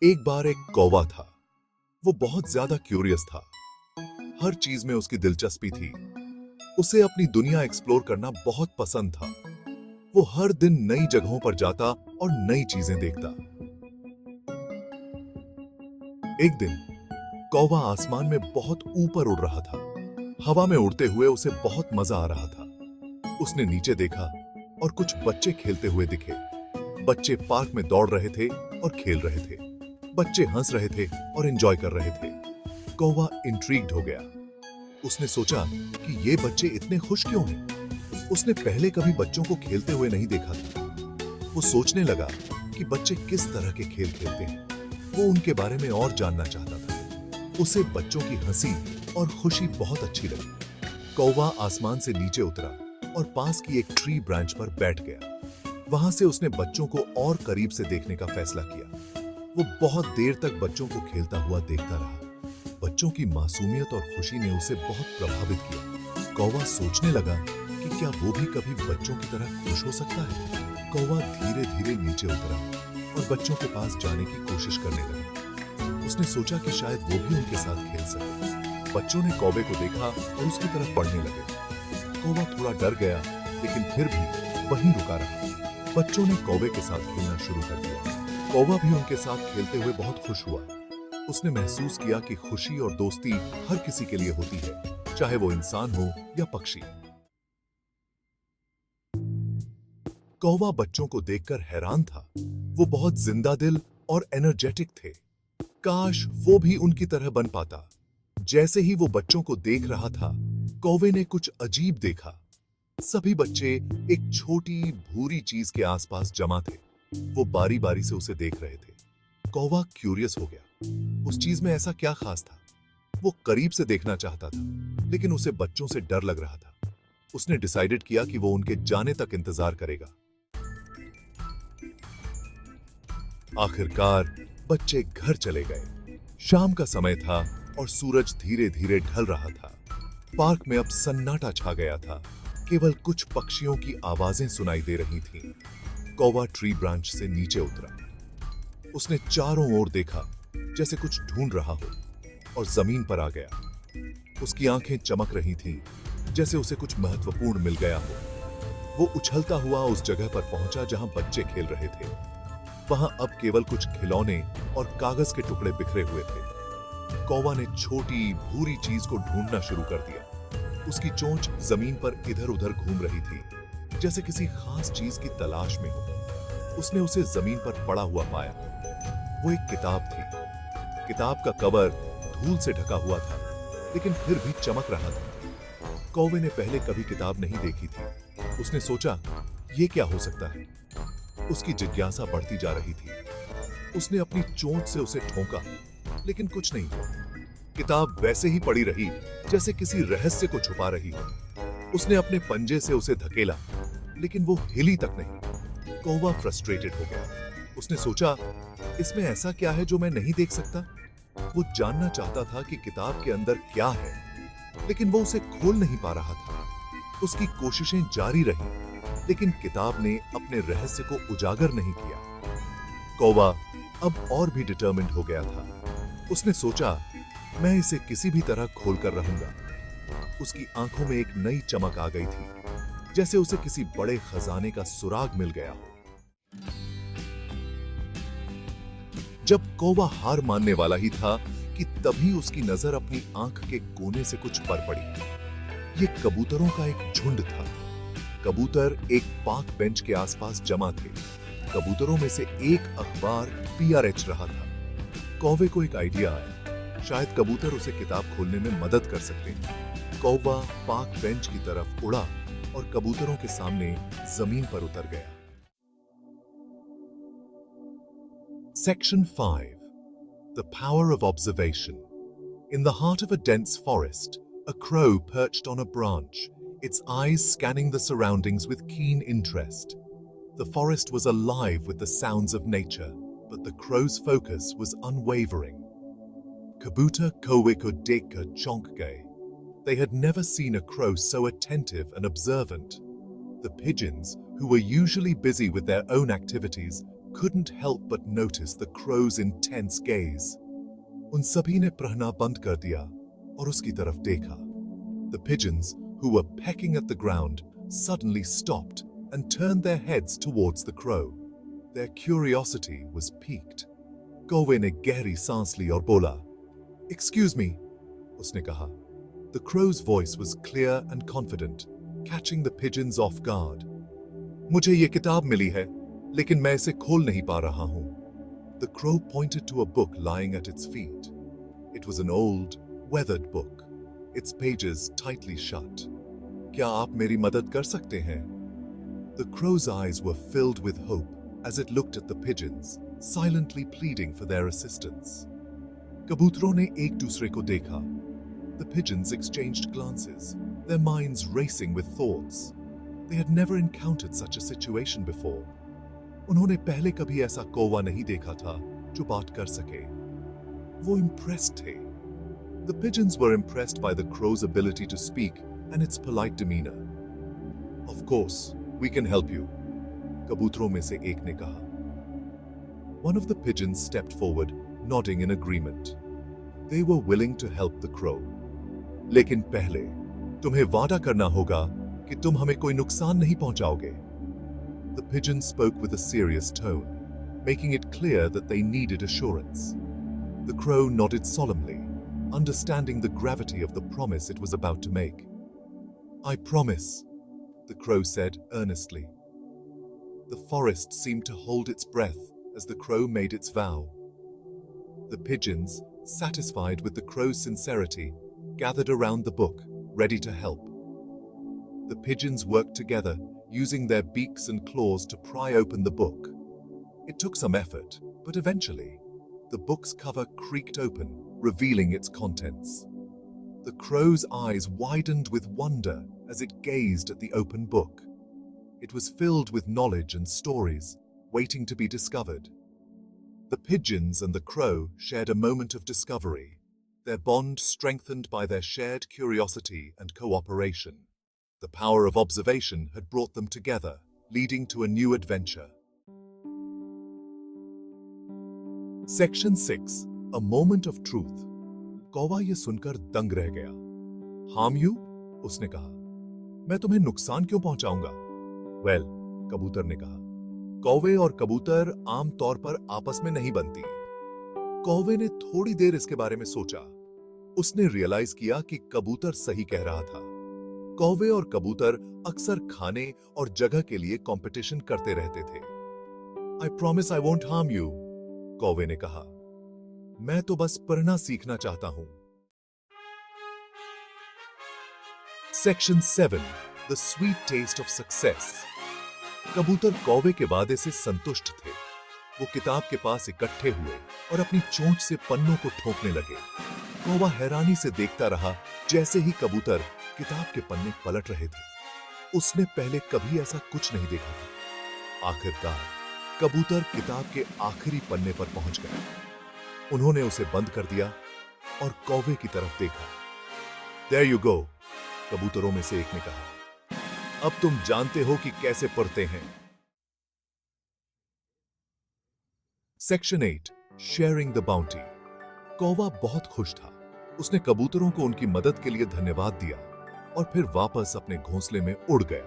एक बार एक कौवा था। वो बहुत ज्यादा क्यूरियस था। हर चीज में उसकी दिलचस्पी थी। उसे अपनी दुनिया एक्सप्लोर करना बहुत पसंद था। वो हर दिन नई जगहों पर जाता और नई चीजें देखता। एक दिन कौवा आसमान में बहुत ऊपर उड़ रहा था। हवा में उड़ते हुए उसे बहुत मजा आ रहा था। उसने नीचे देखा और कुछ बच्चे खेलते हुए दिखे। बच्चे पार्क में दौड़ रहे थे और खेल रहे थे। बच्चे हंस रहे थे और एंजॉय कर रहे थे। कौवा इंट्रीग्ड हो गया। उसने सोचा कि ये बच्चे इतने खुश क्यों हैं? उसने पहले कभी बच्चों को खेलते हुए नहीं देखा था। वो सोचने लगा कि बच्चे किस तरह के खेल खेलते हैं। वो उनके बारे में और जानना चाहता था। उसे बच्चों की हंसी और खुशी बहुत अच्छी लगी। कौवा आसमान से नीचे उतरा और पास की एक ट्री ब्रांच पर बैठ गया। वहां से उसने बच्चों को और करीब से देखने का फैसला किया। वो बहुत देर तक बच्चों को खेलता हुआ देखता रहा। बच्चों की मासूमियत और खुशी ने उसे बहुत प्रभावित किया। कौवा सोचने लगा कि क्या वो भी कभी बच्चों की तरह खुश हो सकता है। कौवा धीरे धीरे नीचे उतरा और बच्चों के पास जाने की कोशिश करने लगा। उसने सोचा कि शायद वो भी उनके साथ खेल सके। बच्चों ने कौवे को देखा और उसकी तरफ बढ़ने लगे। कौवा थोड़ा डर गया, लेकिन फिर भी वहीं रुका रहा। बच्चों ने कौवे के साथ खेलना शुरू कर दिया। कौवा भी उनके साथ खेलते हुए बहुत खुश हुआ। उसने महसूस किया कि खुशी और दोस्ती हर किसी के लिए होती है, चाहे वो इंसान हो या पक्षी। कौवा बच्चों को देखकर हैरान था। वो बहुत जिंदा दिल और एनर्जेटिक थे। काश वो भी उनकी तरह बन पाता। जैसे ही वो बच्चों को देख रहा था, कौवे ने कुछ अजीब देखा। सभी बच्चे एक छोटी भूरी चीज के आसपास जमा थे। वो बारी बारी से उसे देख रहे थे। कौवा क्यूरियस हो गया। उस चीज में ऐसा क्या खास था? वो करीब से देखना चाहता था, लेकिन उसे बच्चों से डर लग रहा था। उसने डिसाइडेड किया कि वो उनके जाने तक इंतजार करेगा। आखिरकार बच्चे घर चले गए। शाम का समय था और सूरज धीरे धीरे ढल रहा था। पार्क में अब सन्नाटा छा गया था। केवल कुछ पक्षियों की आवाजें सुनाई दे रही थीं। कौवा ट्री ब्रांच से नीचे उतरा। उसने चारों ओर देखा, जैसे कुछ ढूंढ रहा हो, और जमीन पर आ गया। उसकी आंखें चमक रही थीं, जैसे उसे कुछ महत्वपूर्ण मिल गया हो। वो उछलता हुआ उस जगह पर पहुंचा जहां बच्चे खेल रहे थे। वहां अब केवल कुछ खिलौने और कागज के टुकड़े बिखरे हुए थे। कौवा ने छोटी भूरी चीज को ढूंढना शुरू कर दिया। उसकी चोंच जमीन पर इधर उधर घूम रही थी, जैसे किसी खास चीज की तलाश में हो। उसने उसे जमीन पर पड़ा हुआ पाया। वो एक किताब थी। किताब का कवर धूल से ढका हुआ था, लेकिन फिर भी चमक रहा था। कौवे ने पहले कभी किताब नहीं देखी थी। उसने सोचा, ये क्या हो सकता है? उसकी जिज्ञासा बढ़ती जा रही थी। उसने अपनी चोंच से उसे ठोका, लेकिन कुछ नहीं हुआ। किताब वैसे ही पड़ी रही, जैसे किसी रहस्य को छुपा रही हो। उसने अपने पंजे से उसे धकेला, लेकिन वो हिली तक नहीं। कौवा फ्रस्ट्रेटेड हो गया। उसने सोचा, इसमें ऐसा क्या है जो मैं नहीं देख सकता? वो जानना चाहता था कि किताब के अंदर क्या है, लेकिन वो उसे खोल नहीं पा रहा था। उसकी कोशिशें जारी रहीं, लेकिन किताब ने अपने रहस्य को उजागर नहीं किया। कौवा अब और भी डिटरमिन्ड हो गया था। उसने सोचा, मैं इसे किसी भी तरह खोलकर रहूंगा। उसकी आंखों में एक नई चमक आ गई थी, जैसे उसे किसी बड़े खजाने का सुराग मिल गया हो। जब कौवा हार मानने वाला ही था कि तभी उसकी नजर अपनी आंख के कोने से कुछ पर पड़ी। ये कबूतरों का एक झुंड था। कबूतर एक पार्क बेंच के आसपास जमा थे। कबूतरों में से एक अखबार PRH रहा था। कौवे को एक आइडिया आया। शायद कबूतर उसे किताब खोलने में मदद कर सकते हैं। कौवा पार्क बेंच की तरफ उड़ा और कबूतरों के सामने जमीन पर उतर गया। Section 5. The Power of Observation. In the heart of a dense forest, a crow perched on a branch, its eyes scanning the surroundings with keen interest. The forest was alive with the sounds of nature, but the crow's focus was unwavering. Kabuta Kowik Deka Chonkge. They had never seen a crow so attentive and observant. The pigeons, who were usually busy with their own activities, couldn't help but notice the crow's intense gaze. उन सभी ने पढ़ना बंद कर दिया और उसकी तरफ देखा. The pigeons, who were pecking at the ground, suddenly stopped and turned their heads towards the crow. Their curiosity was piqued. कौवे ने गहरी सांस ली और बोला, "Excuse me," उसने कहा. The crow's voice was clear and confident, catching the pigeons off guard. मुझे ये किताब मिली है, लेकिन मैं इसे खोल नहीं पा रहा हूं. The crow pointed to a book lying at its feet. It was an old, weathered book, its pages tightly shut. क्या आप मेरी मदद कर सकते हैं? The crow's eyes were filled with hope as it looked at the pigeons, silently pleading for their assistance. कबूतरों ने एक दूसरे को देखा. The pigeons exchanged glances, their minds racing with thoughts. They had never encountered such a situation before. उन्होंने पहले कभी ऐसा कौवा नहीं देखा था जो बात कर सके. वो impressed थे. The pigeons were impressed by the crow's ability to speak and its polite demeanor. Of course, we can help you, कबूतरों में से एक ने कहा. One of the pigeons stepped forward, nodding in agreement. They were willing to help the crow. लेकिन पहले तुम्हें वादा करना होगा कि तुम हमें कोई नुकसान नहीं पहुंचाओगे. The pigeon spoke with a serious tone, making it clear that they needed assurance. The crow nodded solemnly, understanding the gravity of the promise it was about to make. I promise, the crow said earnestly. The forest seemed to hold its breath as the crow made its vow. The pigeons, satisfied with the crow's sincerity, gathered around the book, ready to help. The pigeons worked together, using their beaks and claws to pry open the book. It took some effort, but eventually, the book's cover creaked open, revealing its contents. The crow's eyes widened with wonder as it gazed at the open book. It was filled with knowledge and stories, waiting to be discovered. The pigeons and the crow shared a moment of discovery, their bond strengthened by their shared curiosity and cooperation. The power of observation had brought them together, leading to a new adventure. Section 6. A Moment of Truth. कौवा ये सुनकर दंग रह गया. Harm you? उसने कहा. मैं तुम्हें नुकसान क्यों पहुंचाऊंगा? Well, कबूतर ने कहा. कौवे और कबूतर आम तौर पर आपस में नहीं बनती. कौवे ने थोड़ी देर इसके बारे में सोचा. उसने रियलाइज किया कि कबूतर सही कह रहा था. कौवे और कबूतर अक्सर खाने और जगह के लिए कंपटीशन करते रहते थे. I promise I won't harm you, कौवे ने कहा. मैं तो बस पढ़ना सीखना चाहता हूं. Section 7. The Sweet Taste of Success. कबूतर कौवे के वादे से संतुष्ट थे. वो किताब के पास इकट्ठे हुए और अपनी चोंच से पन्नों को ठोकने लगे. कौवा हैरानी से देखता रहा जैसे ही कबूतर किताब के पन्ने पलट रहे थे. उसने पहले कभी ऐसा कुछ नहीं देखा था. आखिरकार कबूतर किताब के आखिरी पन्ने पर पहुंच गए. उन्होंने उसे बंद कर दिया और कौवे की तरफ देखा. There you go, कबूतरों में से एक ने कहा. अब तुम जानते हो कि कैसे पढ़ते हैं. Section 8. Sharing the Bounty. कौवा बहुत खुश था. उसने कबूतरों को उनकी मदद के लिए धन्यवाद दिया और फिर वापस अपने घोंसले में उड़ गया.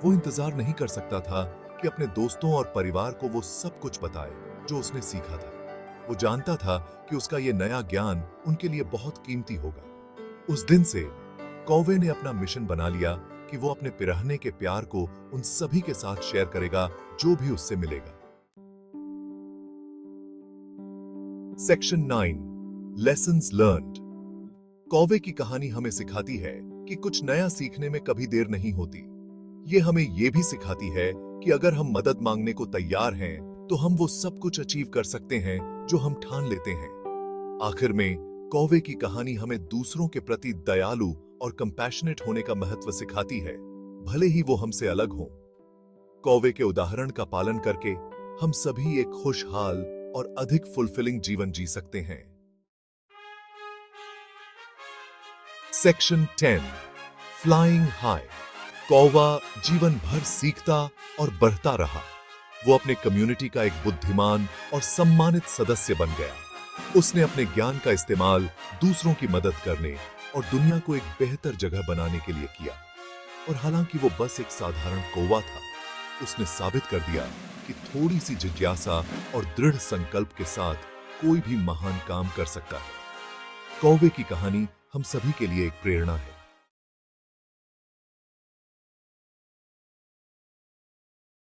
वो इंतजार नहीं कर सकता था कि अपने दोस्तों और परिवार को वो सब कुछ बताए जो उसने सीखा था. वो जानता था कि उसका ये नया ज्ञान उनके लिए बहुत कीमती होगा. उस दिन से कौवे ने अपना मिशन बना लिया कि वो अपने पिरहने के प्यार को उन सभी के साथ शेयर करेगा जो भी उससे मिलेगा. Section 9. Lessons Learned. कौवे की कहानी हमें सिखाती है कि कुछ नया सीखने में कभी देर नहीं होती. ये हमें ये भी सिखाती है कि अगर हम मदद मांगने को तैयार हैं, तो हम वो सब कुछ अचीव कर सकते हैं जो हम ठान लेते हैं. आखिर में कौवे की कहानी हमें दूसरों के प्रति दयालु और कंपैशनेट होने का महत्व सिखाती है, भले ही वो हमसे अलग हों. कौवे के उदाहरण का पालन करके हम सभी एक खुशहाल और अधिक फुलफिलिंग जीवन जी सकते हैं. Section 10. Flying High. कौवा जीवन भर सीखता और बढ़ता रहा। वो अपने कम्युनिटी का एक बुद्धिमान और सम्मानित सदस्य बन गया। उसने अपने ज्ञान का इस्तेमाल दूसरों की मदद करने और दुनिया को एक बेहतर जगह बनाने के लिए किया। और हालांकि वो बस एक साधारण कौवा था, उसने साबित कर दिया कि थोड़ी सी जिज्ञासा और दृढ़ संकल्प के साथ कोई भी महान काम कर सकता है। कौवे की कहानी हम सभी के लिए एक प्रेरणा है।